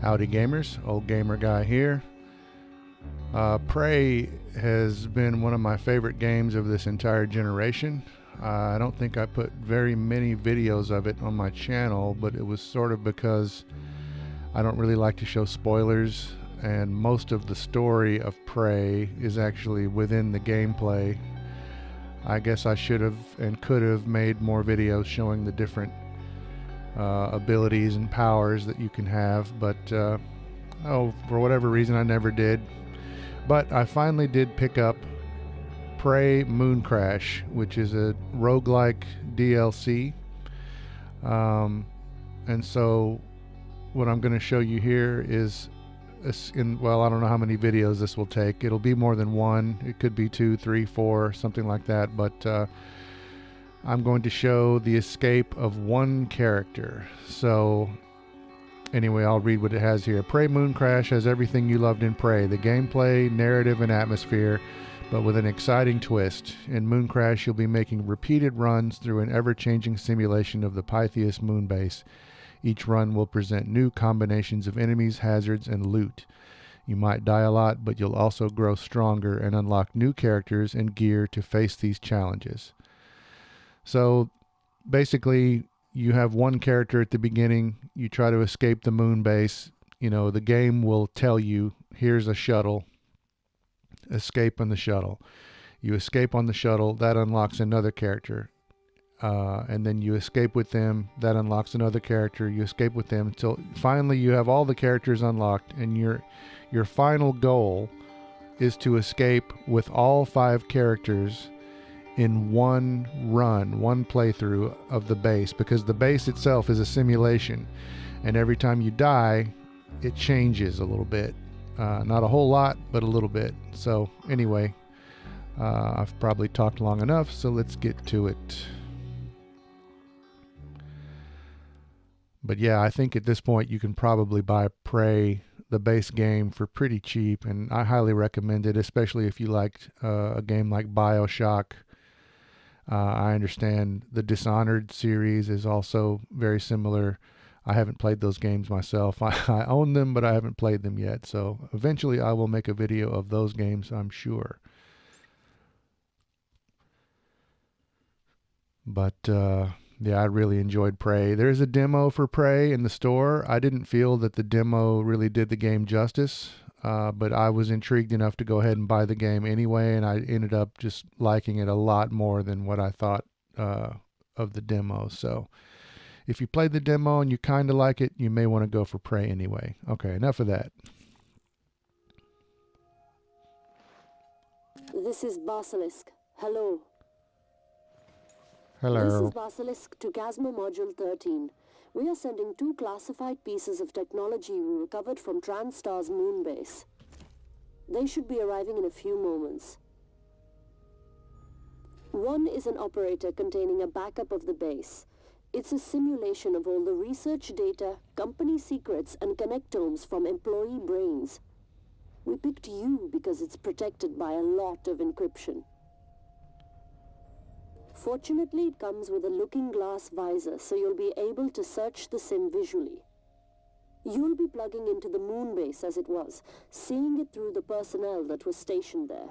Howdy gamers, old gamer guy here. Prey has been one of my favorite games of this entire generation. I don't think I put very many videos of it on my channel, but it was sort of because I don't really like to show spoilers, and most of the story of Prey is actually within the gameplay. I guess I should have and could have made more videos showing the different abilities and powers that you can have, but for whatever reason I never did. But I finally did pick up Prey Mooncrash, which is a roguelike DLC. And so what I'm going to show you here is well, I don't know how many videos this will take. It'll be more than one. It could be 2, 3, 4, something like that, but I'm going to show the escape of one character. So anyway, I'll read what it has here. Prey Mooncrash has everything you loved in Prey: the gameplay, narrative, and atmosphere, but with an exciting twist. In Mooncrash, you'll be making repeated runs through an ever-changing simulation of the Pythias moonbase. Each run will present new combinations of enemies, hazards, and loot. You might die a lot, but you'll also grow stronger and unlock new characters and gear to face these challenges. So basically, you have one character at the beginning. You try to escape the moon base. You know, the game will tell you, here's a shuttle. Escape on the shuttle. You escape on the shuttle. That unlocks another character. And then you escape with them. That unlocks another character. You escape with them until finally you have all the characters unlocked. And your final goal is to escape with all 5 characters in one run, one playthrough of the base, because the base itself is a simulation, and every time you die it changes a little bit, not a whole lot, but a little bit. So anyway, I've probably talked long enough, so let's get to it. But yeah, I think at this point you can probably buy Prey, the base game, for pretty cheap, and I highly recommend it, especially if you liked a game like BioShock. I understand the Dishonored series is also very similar. I haven't played those games myself. I own them, but I haven't played them yet. So eventually I will make a video of those games, I'm sure. But yeah, I really enjoyed Prey. There's a demo for Prey in the store. I didn't feel that the demo really did the game justice. But I was intrigued enough to go ahead and buy the game anyway, and I ended up just liking it a lot more than what I thought of the demo. So if you played the demo and you kind of like it, you may want to go for Prey anyway. Okay, enough of that. This is Basilisk. Hello. Hello. This is Basilisk to Casmo Module 13. We are sending 2 classified pieces of technology we recovered from TranStar's moon base. They should be arriving in a few moments. One is an operator containing a backup of the base. It's a simulation of all the research data, company secrets, and connectomes from employee brains. We picked you because it's protected by a lot of encryption. Fortunately, it comes with a looking glass visor, so you'll be able to search the sim visually. You'll be plugging into the moon base as it was, seeing it through the personnel that was stationed there.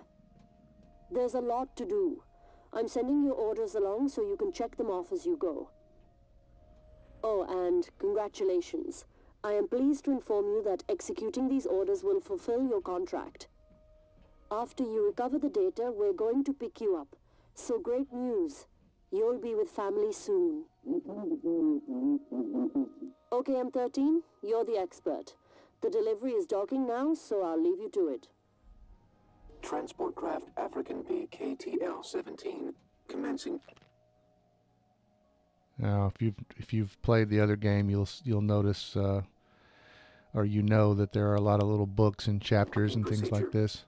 There's a lot to do. I'm sending your orders along so you can check them off as you go. Oh, and congratulations. I am pleased to inform you that executing these orders will fulfill your contract. After you recover the data, we're going to pick you up. So great news. You'll be with family soon. Okay, M13, you're the expert. The delivery is docking now, so I'll leave you to it. Transport craft African PKTL-17 commencing. Now, if you've played the other game, you'll notice, or you know that there are a lot of little books and chapters and things like this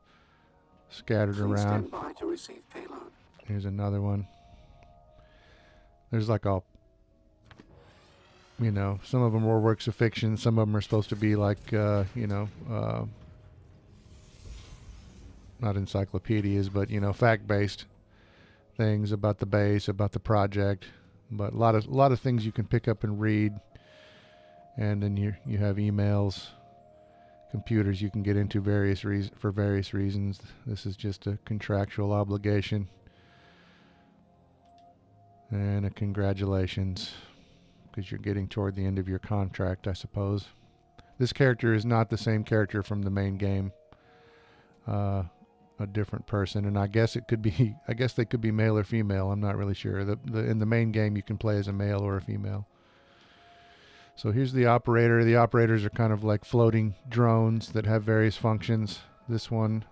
scattered around. Stand by to receive payload. Here's another one. There's like all, you know, some of them are works of fiction. Some of them are supposed to be like, you know, not encyclopedias, but, you know, fact-based things about the base, about the project. But a lot of things you can pick up and read. And then you have emails computers you can get into for various reasons. This is just a contractual obligation. And a congratulations, because you're getting toward the end of your contract, I suppose. This character is not the same character from the main game. A different person, and I guess it could be. I guess they could be male or female. I'm not really sure. In the main game, you can play as a male or a female. So here's the operator. The operators are kind of like floating drones that have various functions. This one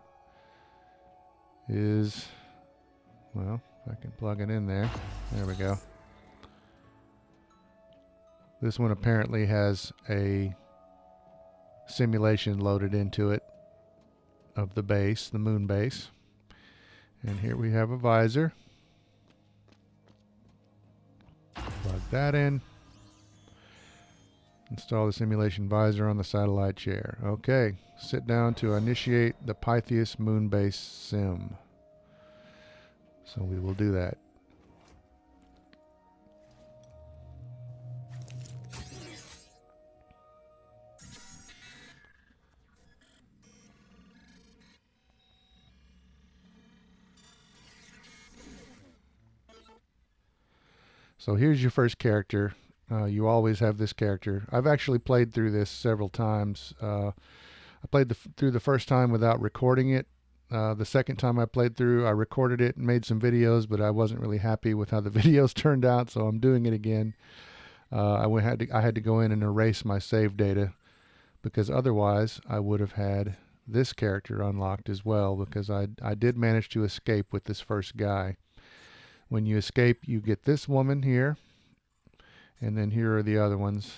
is, well, I can plug it in there. There we go. This one apparently has a simulation loaded into it of the base, the moon base. And here we have a visor. Plug that in. Install the simulation visor on the satellite chair. Okay, sit down to initiate the Pythias moon base sim. So we will do that. So here's your first character. You always have this character. I've actually played through this several times. I played through the first time without recording it. The second time I played through, I recorded it and made some videos, but I wasn't really happy with how the videos turned out, so I'm doing it again. I had to go in and erase my save data, because otherwise I would have had this character unlocked as well, because I did manage to escape with this first guy. When you escape, you get this woman here, and then here are the other ones.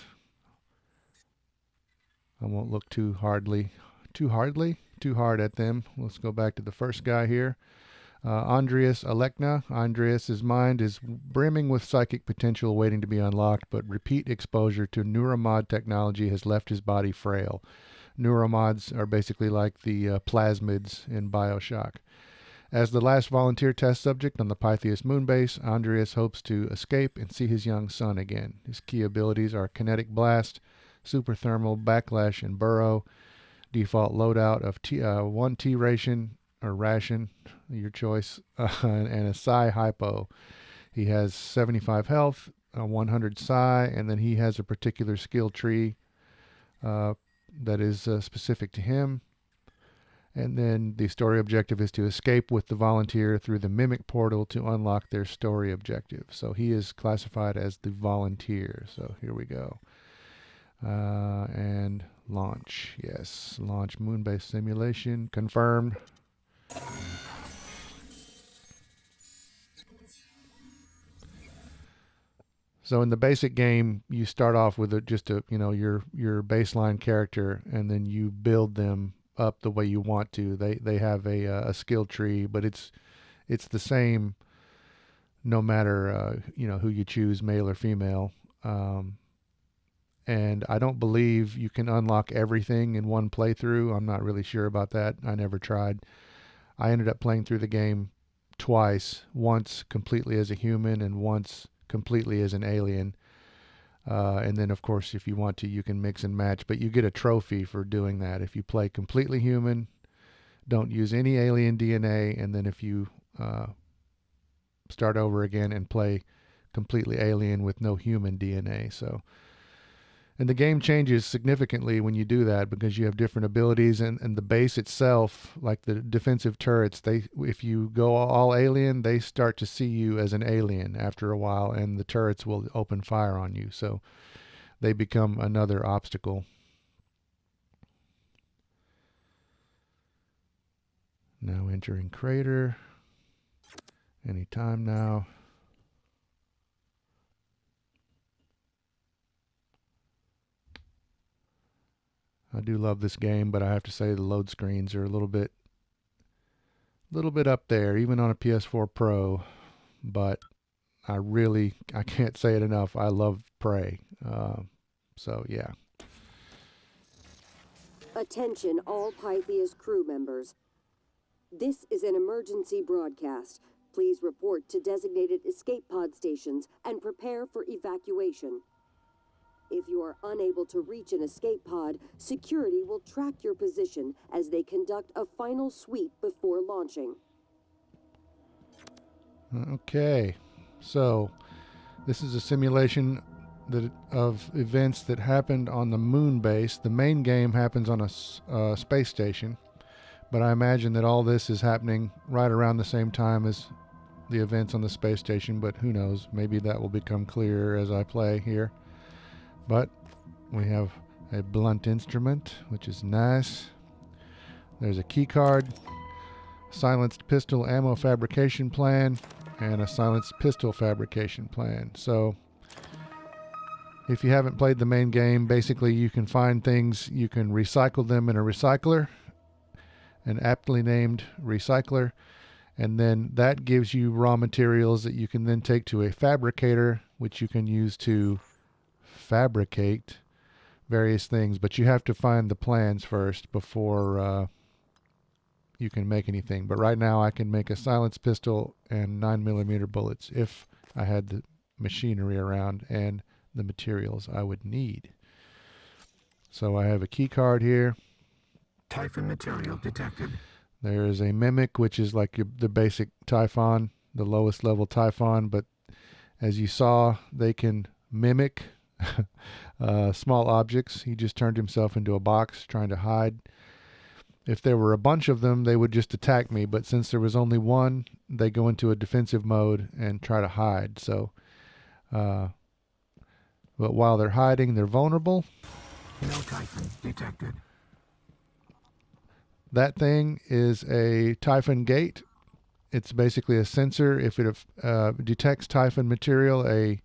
I won't look too hard at them. Let's go back to the first guy here. Andreas Alekna. Andreas's mind is brimming with psychic potential waiting to be unlocked, but repeat exposure to neuromod technology has left his body frail. Neuromods are basically like the plasmids in BioShock. As the last volunteer test subject on the Pythias moonbase, Andreas hopes to escape and see his young son again. His key abilities are Kinetic Blast, Super Thermal, Backlash, and Burrow. Default loadout of 1 T-ration, or ration, your choice, and a Psi Hypo. He has 75 health, 100 Psi, and then he has a particular skill tree that is specific to him. And then the story objective is to escape with the volunteer through the Mimic portal to unlock their story objective. So he is classified as the volunteer. So here we go. And launch. Yes, launch moonbase simulation. Confirmed. So in the basic game, you start off with your baseline character, and then you build them up the way you want to. They have a skill tree, but it's the same no matter who you choose, male or female. And I don't believe you can unlock everything in one playthrough. I'm not really sure about that. I never tried. I ended up playing through the game twice, once completely as a human and once completely as an alien. And then, of course, if you want to, you can mix and match, but you get a trophy for doing that. If you play completely human, don't use any alien DNA, and then if you start over again and play completely alien with no human DNA. And the game changes significantly when you do that, because you have different abilities, and the base itself, like the defensive turrets, if you go all alien, they start to see you as an alien after a while, and the turrets will open fire on you. So they become another obstacle. Now entering crater. Anytime now. I do love this game, but I have to say the load screens are a little bit up there, even on a PS4 Pro. But I can't say it enough. I love Prey. So yeah. Attention all Pythias crew members. This is an emergency broadcast. Please report to designated escape pod stations and prepare for evacuation. If you are unable to reach an escape pod, security will track your position as they conduct a final sweep before launching. Okay, so this is a simulation of events that happened on the moon base. The main game happens on a space station, but I imagine that all this is happening right around the same time as the events on the space station, but who knows, maybe that will become clearer as I play here. But we have a blunt instrument, which is nice. There's a key card, silenced pistol ammo fabrication plan, and a silenced pistol fabrication plan. So if you haven't played the main game, basically you can find things, you can recycle them in a recycler, an aptly named recycler, and then that gives you raw materials that you can then take to a fabricator, which you can use to fabricate various things. But you have to find the plans first before you can make anything. But right now I can make a silenced pistol and 9mm bullets if I had the machinery around and the materials I would need. So I have a key card here. Typhon material detected. There is a mimic, which is like the basic Typhon, the lowest level Typhon, but as you saw, they can mimic small objects. He just turned himself into a box trying to hide. If there were a bunch of them, they would just attack me, but since there was only one, they go into a defensive mode and try to hide. So, but while they're hiding, they're vulnerable. No Typhon detected. That thing is a Typhon gate. It's basically a sensor. If it detects Typhon material, a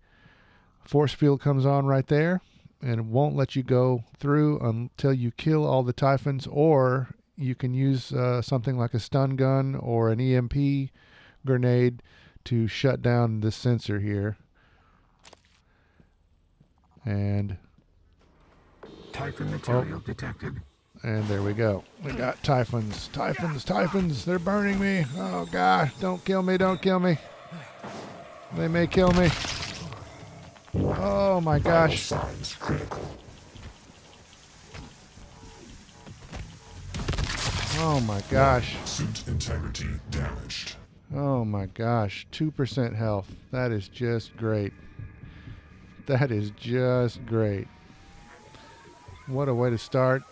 force field comes on right there, and it won't let you go through until you kill all the Typhons, or you can use something like a stun gun or an EMP grenade to shut down this sensor here. And Typhon material detected. And there we go. We got Typhons. Typhons, Typhons. They're burning me. Oh, God. Don't kill me. Don't kill me. They may kill me. Oh, my gosh. Signs critical. Oh, my gosh. Suit integrity damaged. Oh, my gosh. 2% health. That is just great. That is just great. What a way to start.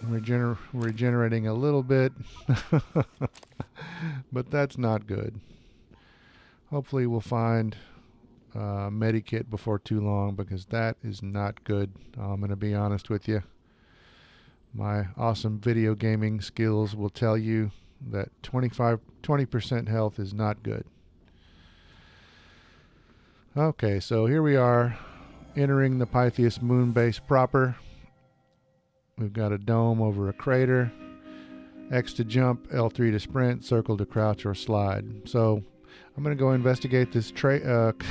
Regenerating a little bit, but that's not good. Hopefully we'll find a medikit before too long, because that is not good. I'm going to be honest with you. My awesome video gaming skills will tell you that 20% health is not good. Okay, so here we are entering the Pythias moon base proper. We've got a dome over a crater. X to jump, L3 to sprint, circle to crouch or slide. So I'm going to go investigate this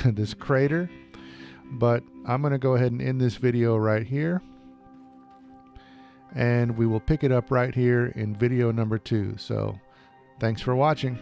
this crater, but I'm going to go ahead and end this video right here, and we will pick it up right here in video number 2. So thanks for watching.